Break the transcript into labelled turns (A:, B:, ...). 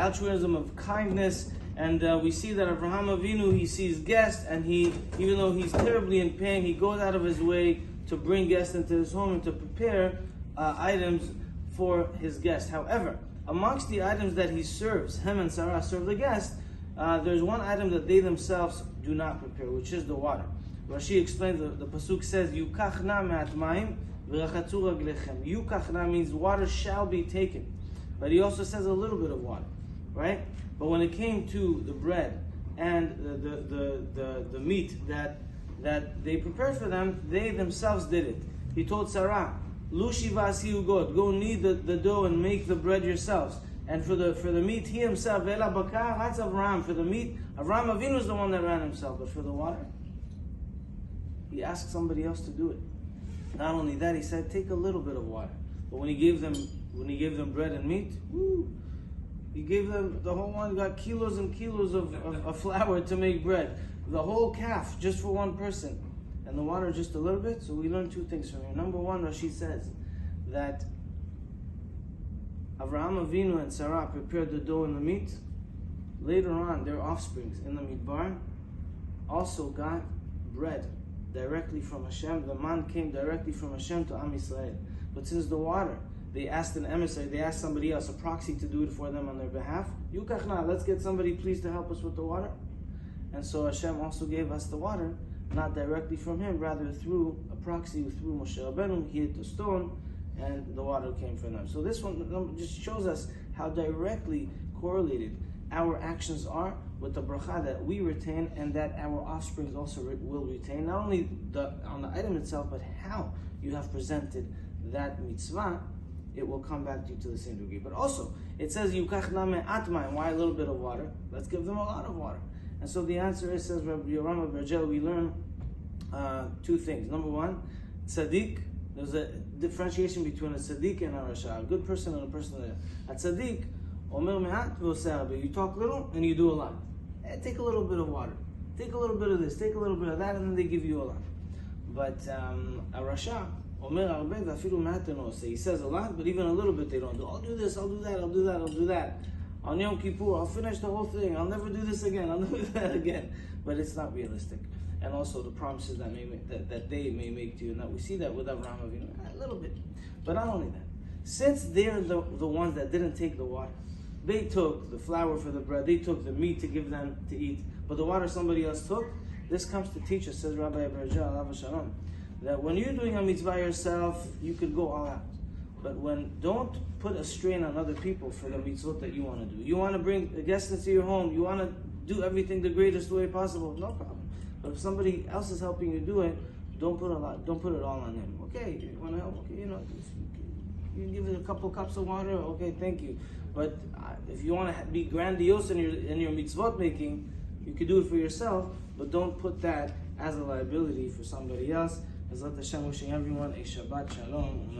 A: altruism, of kindness. And we see that Avraham Avinu, he sees guests, and he, even though he's terribly in pain, he goes out of his way to bring guests into his home and to prepare items for his guest. However, amongst the items that he serves, him and Sarah serve the guest, there's one item that they themselves do not prepare, which is the water. Rashi explains, the pasuk says, Yukachna me'at mayim v'rachatzu raglechem. Yukachna means water shall be taken. But he also says a little bit of water, right? But when it came to the bread and the meat that they prepared for them, they themselves did it. He told Sarah, Lushi v'asi ugod, go knead the dough and make the bread yourselves. And for the meat, he himself, Ve'ela bakar, that's Avraham. For the meat, Avraham Avinu is the one that ran himself. But for the water, he asked somebody else to do it. Not only that, he said, take a little bit of water. But when he gave them bread and meat, he gave them the whole one. Got kilos and kilos of flour to make bread. The whole calf just for one person, and the water just a little bit. So we learn two things from here. Number one, Rashi says that Avraham Avinu and Sarah prepared the dough and the meat. Later on, their offsprings in the midbar also got bread directly from Hashem. The man came directly from Hashem to Am Yisrael. But since the water, they asked an emissary, they asked somebody else, a proxy, to do it for them on their behalf. Yukachna, let's get somebody please to help us with the water. And so Hashem also gave us the water, not directly from him, rather through a proxy, through Moshe Rabbeinu. He hit the stone, and the water came from them. So this one just shows us how directly correlated our actions are with the bracha that we retain and that our offspring also will retain. Not only on the item itself, but how you have presented that mitzvah, it will come back to you to the same degree. But also, it says, Yukachna me'at mayim. Why a little bit of water? Let's give them a lot of water. And so the answer is, says Rabbi Yoram Bergel, we learn two things. Number one, tzaddik. There's a differentiation between a tzaddik and a rasha, a good person and a person that a tzaddik, omer me'at v'oseh rabeh. You talk little and you do a lot. Take a little bit of water. Take a little bit of this. Take a little bit of that, and then they give you a lot. But a rasha, omer arbeh v'afilu me'at eno oseh. He says a lot, but even a little bit they don't do. I'll do this. I'll do that. I'll do that. I'll do that. On Yom Kippur, I'll finish the whole thing. I'll never do this again. I'll never do that again. But it's not realistic. And also the promises that they may make to you. Now we see that with Avraham Avinu, a little bit. But not only that. Since they're the ones that didn't take the water, they took the flour for the bread, they took the meat to give them to eat, but the water somebody else took. This comes to teach us, says Rabbi David Benchlouch, that when you're doing a mitzvah yourself, you could go all out. But don't put a strain on other people for the mitzvot that you want to do. You want to bring a guest into your home, you want to do everything the greatest way possible, no problem. But if somebody else is helping you do it, don't put it all on them. Okay, you want to help? Okay, you give it a couple cups of water. Okay, thank you. But if you want to be grandiose in your mitzvot making, you could do it for yourself. But don't put that as a liability for somebody else. Bezrat Hashem, wishing everyone a Shabbat Shalom.